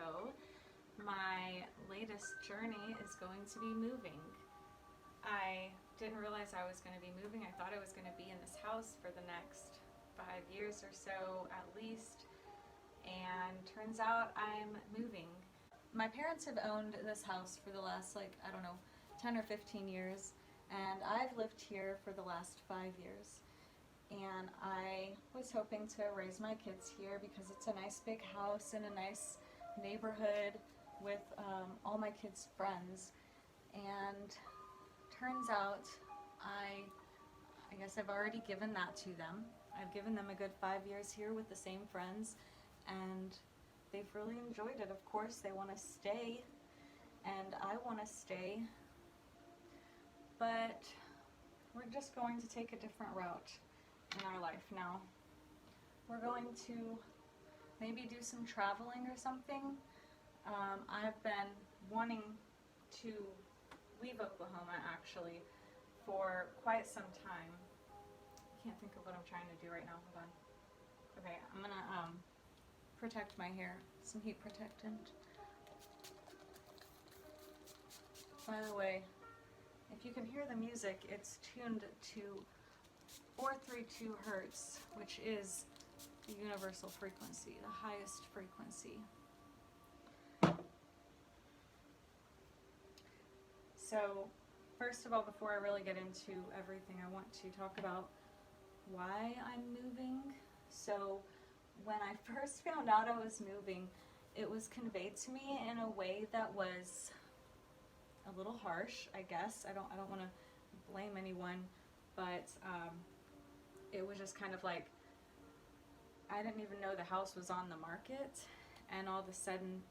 ago, my latest journey is going to be moving. I didn't realize I was going to be moving. I thought I was going to be in this house for the next 5 years or so at least, and turns out I'm moving. My parents have owned this house for the last, like, I don't know, 10 or 15 years, and I've lived here for the last 5 years. And I was hoping to raise my kids here because it's a nice big house in a nice neighborhood with all my kids' friends. And turns out I guess I've already given that to them. I've given them a good 5 years here with the same friends, and they've really enjoyed it. Of course, they want to stay, and I want to stay, but we're just going to take a different route in our life now. We're going to maybe do some traveling or something. I've been wanting to leave Oklahoma actually for quite some time. I can't think of what I'm trying to do right now. Hold on. Okay, I'm gonna protect my hair. Some heat protectant. By the way, if you can hear the music, it's tuned to 432 hertz, which is the universal frequency, the highest frequency. So, first of all, before I really get into everything, I want to talk about why I'm moving. So, when I first found out I was moving, it was conveyed to me in a way that was a little harsh, I guess. I don't want to blame anyone, but it was just kind of like, I didn't even know the house was on the market, and all of a sudden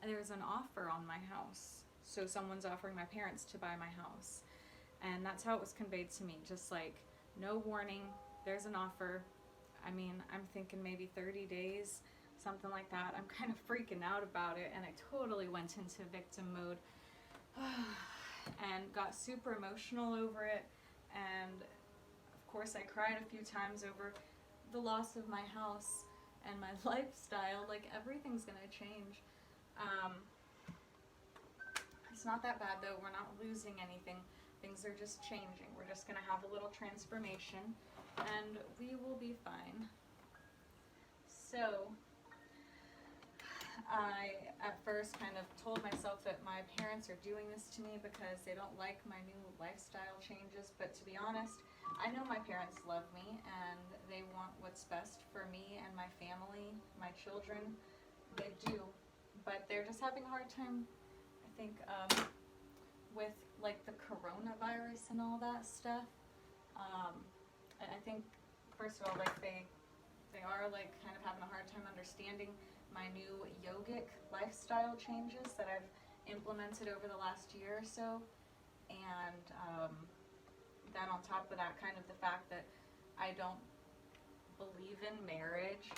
there was an offer on my house. So someone's offering my parents to buy my house, and that's how it was conveyed to me, just like no warning, there's an offer. I mean, I'm thinking maybe 30 days, something like that. I'm kind of freaking out about it, and I totally went into victim mode and got super emotional over it. And of course I cried a few times over the loss of my house and my lifestyle. Like, everything's gonna change. It's not that bad though. We're not losing anything. Things are just changing. We're just gonna have a little transformation and we will be fine. So I at first kind of told myself that my parents are doing this to me because they don't like my new lifestyle changes, but to be honest, I know my parents love me and they want what's best for me and my family, my children. They do, but they're just having a hard time, I think, with like the coronavirus and all that stuff. I think, first of all, like they are like kind of having a hard time understanding my new yogic lifestyle changes that I've implemented over the last year or so. And then on top of that, kind of the fact that I don't believe in marriage.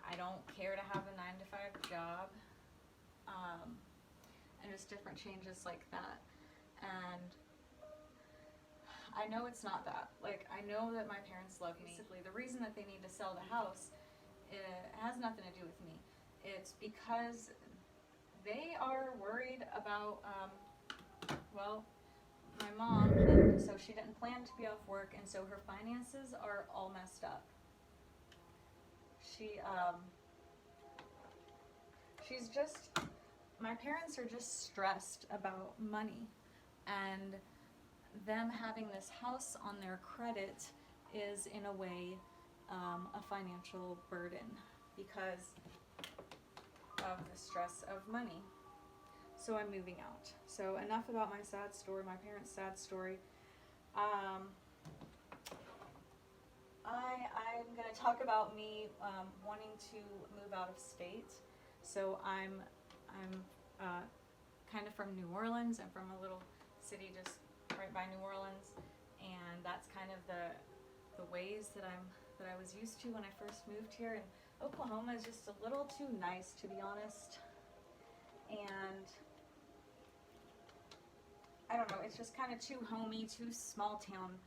I don't care to have a 9-to-5 job. And just different changes like that. And I know it's not that. Like, I know that my parents love me. Basically, the reason that they need to sell the house, it has nothing to do with me. It's because they are worried about, well, my mom, and so she didn't plan to be off work, and so her finances are all messed up. She's just, my parents are just stressed about money, and them having this house on their credit is in a way a financial burden because of the stress of money. So I'm moving out. So enough about my sad story, my parents' sad story. I'm going to talk about me wanting to move out of state. So I'm kind of from New Orleans. I'm from a little city just right by New Orleans, and that's kind of the ways that I was used to when I first moved here. And Oklahoma is just a little too nice, to be honest. And I don't know, it's just kind of too homey, too small town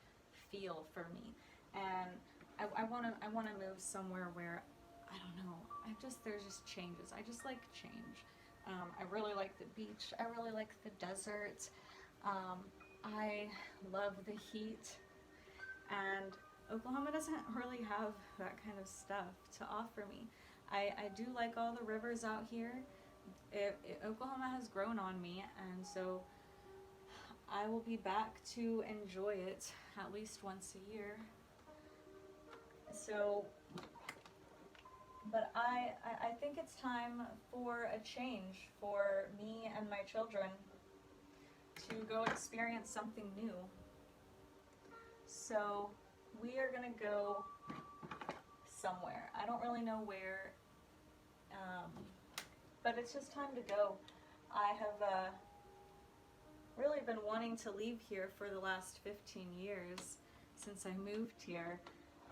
feel for me. And I wanna move somewhere where, I don't know, there's just changes. I just like change. I really like the beach. I really like the desert. I love the heat. And Oklahoma doesn't really have that kind of stuff to offer me. I do like all the rivers out here. Oklahoma has grown on me, and so I will be back to enjoy it at least once a year. So, but I think it's time for a change for me and my children to go experience something new. So we are gonna go somewhere. I don't really know where, but it's just time to go. I have really been wanting to leave here for the last 15 years since I moved here,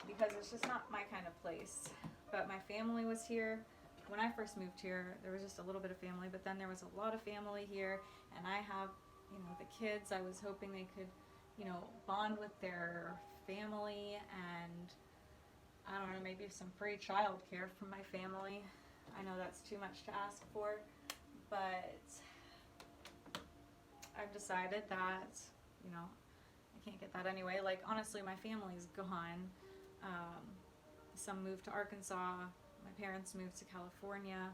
because it's just not my kind of place. But my family was here. When I first moved here, there was just a little bit of family, but then there was a lot of family here, and I have, the kids. I was hoping they could, bond with their family, and I don't know, maybe some free childcare from my family. I know that's too much to ask for, but I've decided that, I can't get that anyway. Like, honestly, my family's gone. Some moved to Arkansas. My parents moved to California.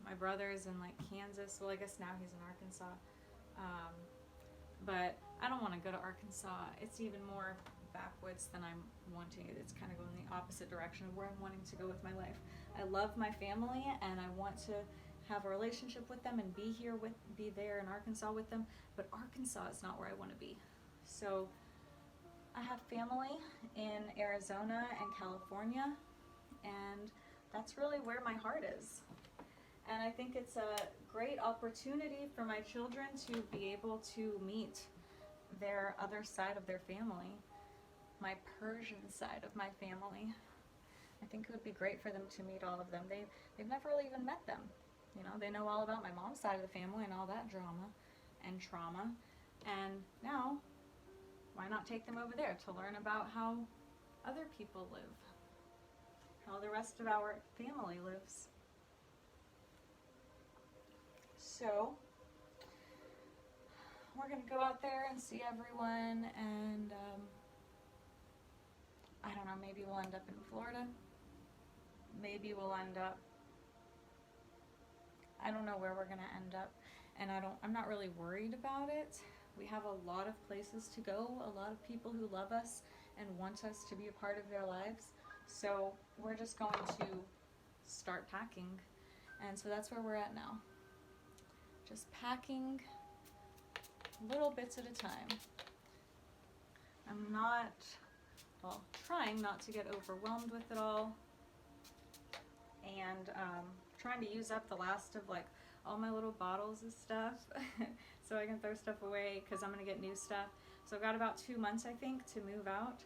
My brother's in, Kansas. Well, I guess now he's in Arkansas. But I don't want to go to Arkansas. It's even more backwoods than I'm wanting. It's kind of going the opposite direction of where I'm wanting to go with my life. I love my family, and I want to have a relationship with them and be there in Arkansas with them, but Arkansas is not where I want to be. So I have family in Arizona and California, and that's really where my heart is. And I think it's a great opportunity for my children to be able to meet their other side of their family, my Persian side of my family. I think it would be great for them to meet all of them. They've never really even met them. They know all about my mom's side of the family and all that drama and trauma. And now, why not take them over there to learn about how other people live, how the rest of our family lives. So, we're going to go out there and see everyone, and I don't know, maybe we'll end up in Florida. Maybe we'll end up, I don't know where we're going to end up, and I'm not really worried about it. We have a lot of places to go, a lot of people who love us and want us to be a part of their lives. So we're just going to start packing. And so that's where we're at now. Just packing little bits at a time. I'm trying not to get overwhelmed with it all. And trying to use up the last of all my little bottles of stuff so I can throw stuff away, because I'm going to get new stuff. So I've got about 2 months, I think, to move out.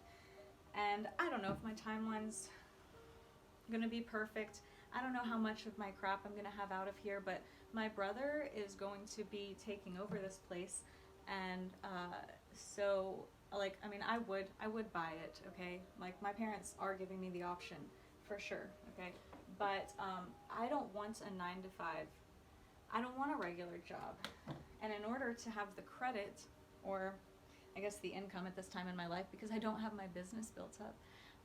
And I don't know if my timeline's going to be perfect. I don't know how much of my crap I'm going to have out of here, but my brother is going to be taking over this place. And so, I would buy it, okay? My parents are giving me the option, for sure, okay? But I don't want a 9-to-5. I don't want a regular job. And in order to have the credit, or I guess the income at this time in my life, because I don't have my business built up,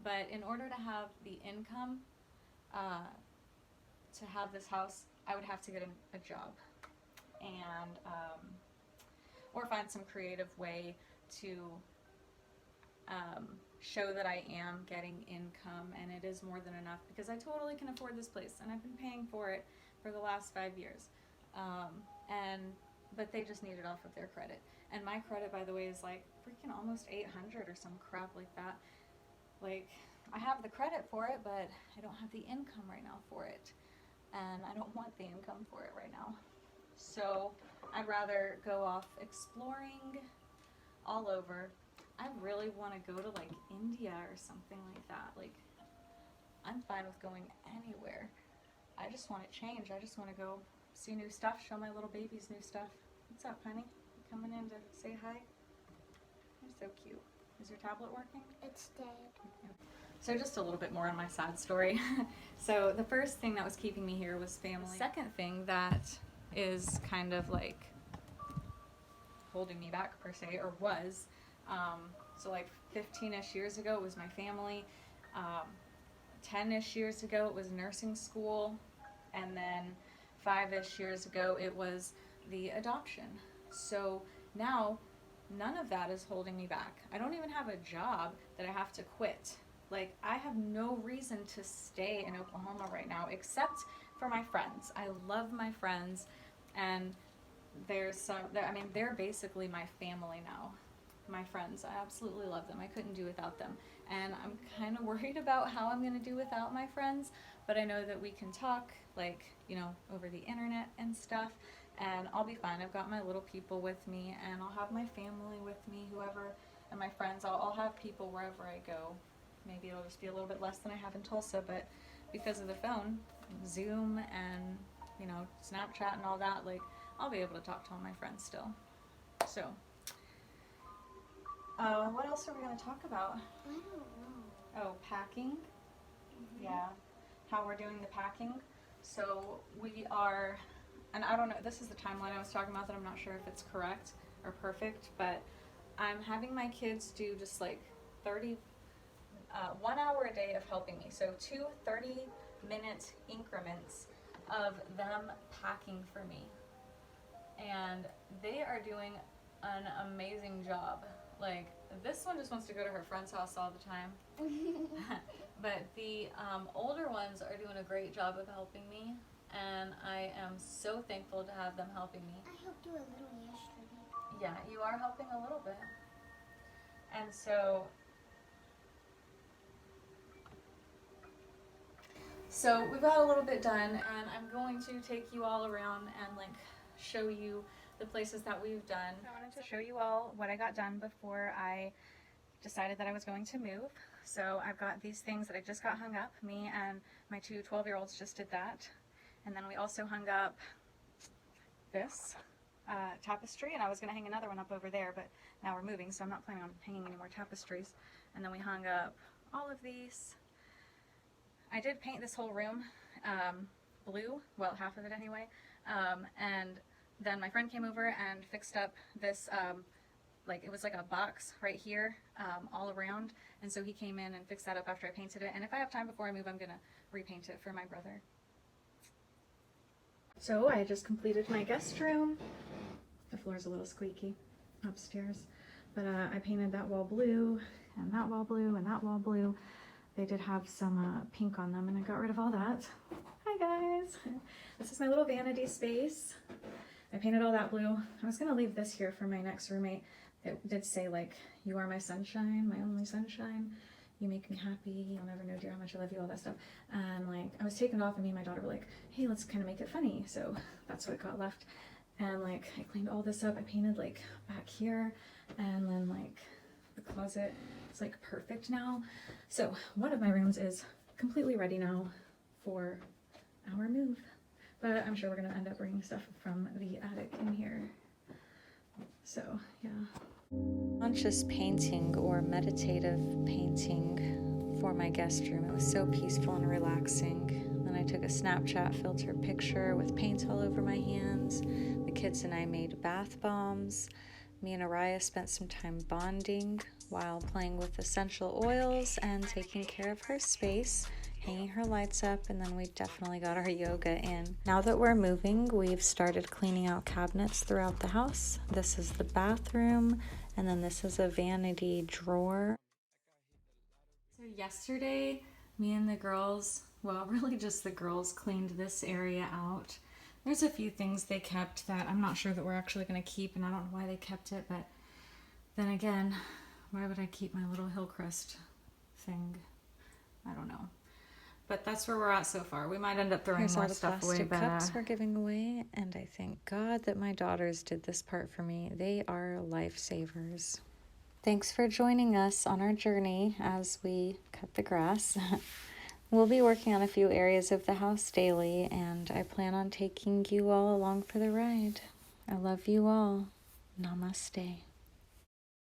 but in order to have the income to have this house, I would have to get a job, and or find some creative way to show that I am getting income, and it is more than enough, because I totally can afford this place, and I've been paying for it for the last 5 years. But they just need it off of their credit. And my credit, by the way, is freaking almost 800 or some crap like that. I have the credit for it, but I don't have the income right now for it. And I don't want the income for it right now. So I'd rather go off exploring all over. I really want to go to India or something like that. I'm fine with going anywhere. I just want to change. I just want to go see new stuff, show my little babies new stuff. What's up, honey? You coming in to say hi? You're so cute. Is your tablet working? It's dead. So just a little bit more on my sad story. So the first thing that was keeping me here was family. The second thing that is kind of like holding me back per se, or was, so like 15-ish years ago it was my family. 10-ish years ago it was nursing school, and then 5-ish years ago it was the adoption. So now none of that is holding me back. I don't even have a job that I have to quit. Like, I have no reason to stay in Oklahoma right now except for my friends. I love my friends, and they're basically my family now. My friends, I absolutely love them. I couldn't do without them. And I'm kind of worried about how I'm going to do without my friends, but I know that we can talk, like, over the internet and stuff, and I'll be fine. I've got my little people with me, and I'll have my family with me, whoever, and my friends. I'll have people wherever I go. Maybe it'll just be a little bit less than I have in Tulsa, but because of the phone, Zoom, and, Snapchat and all that, like, I'll be able to talk to all my friends still. So, what else are we going to talk about? I don't know. Oh, packing. Mm-hmm. Yeah, how we're doing the packing. So we are, and I don't know, this is the timeline I was talking about that I'm not sure if it's correct or perfect, but I'm having my kids do just like 1 hour a day of helping me. So 2 30-minute increments of them packing for me. And they are doing an amazing job. Like, this one just wants to go to her friend's house all the time. But the older ones are doing a great job of helping me, and I am so thankful to have them helping me. I helped you a little yesterday. Yeah, you are helping a little bit. And so we've got a little bit done, and I'm going to take you all around and like show you the places that we've done. I wanted to show you all what I got done before I decided that I was going to move. So I've got these things that I just got hung up. Me and my 2 12-year-olds just did that. And then we also hung up this tapestry, and I was going to hang another one up over there, but now we're moving, so I'm not planning on hanging any more tapestries. And then we hung up all of these. I did paint this whole room blue, well, half of it anyway, and then my friend came over and fixed up this, it was like a box right here all around, and so he came in and fixed that up after I painted it, and if I have time before I move, I'm going to repaint it for my brother. So I just completed my guest room. The floor's a little squeaky upstairs, but I painted that wall blue, and that wall blue, and that wall blue. They did have some pink on them, and I got rid of all that. Hi guys! This is my little vanity space. I painted all that blue. I was going to leave this here for my next roommate. It did say, like, you are my sunshine, my only sunshine. You make me happy. You'll never know, dear, how much I love you, all that stuff. And, like, I was taking it off, and me and my daughter were like, hey, let's kind of make it funny. So that's what got left. And, like, I cleaned all this up. I painted, like, back here. And then, like, the closet is, like, perfect now. So one of my rooms is completely ready now for our move. But I'm sure we're going to end up bringing stuff from the attic in here. So, yeah. Conscious painting or meditative painting for my guest room. It was so peaceful and relaxing. Then I took a Snapchat filter picture with paint all over my hands. The kids and I made bath bombs. Me and Araya spent some time bonding while playing with essential oils and taking care of her space, hanging her lights up, and then we definitely got our yoga in. Now that we're moving, we've started cleaning out cabinets throughout the house. This is the bathroom, and then this is a vanity drawer. So yesterday, me and the girls, well, really just the girls, cleaned this area out. There's a few things they kept that I'm not sure that we're actually going to keep, and I don't know why they kept it, but then again, why would I keep my little Hillcrest thing? I don't know. But that's where we're at so far. We might end up throwing more stuff away. But cups we're giving away, and I thank God that my daughters did this part for me. They are lifesavers. Thanks for joining us on our journey as we cut the grass. We'll be working on a few areas of the house daily, and I plan on taking you all along for the ride. I love you all. Namaste.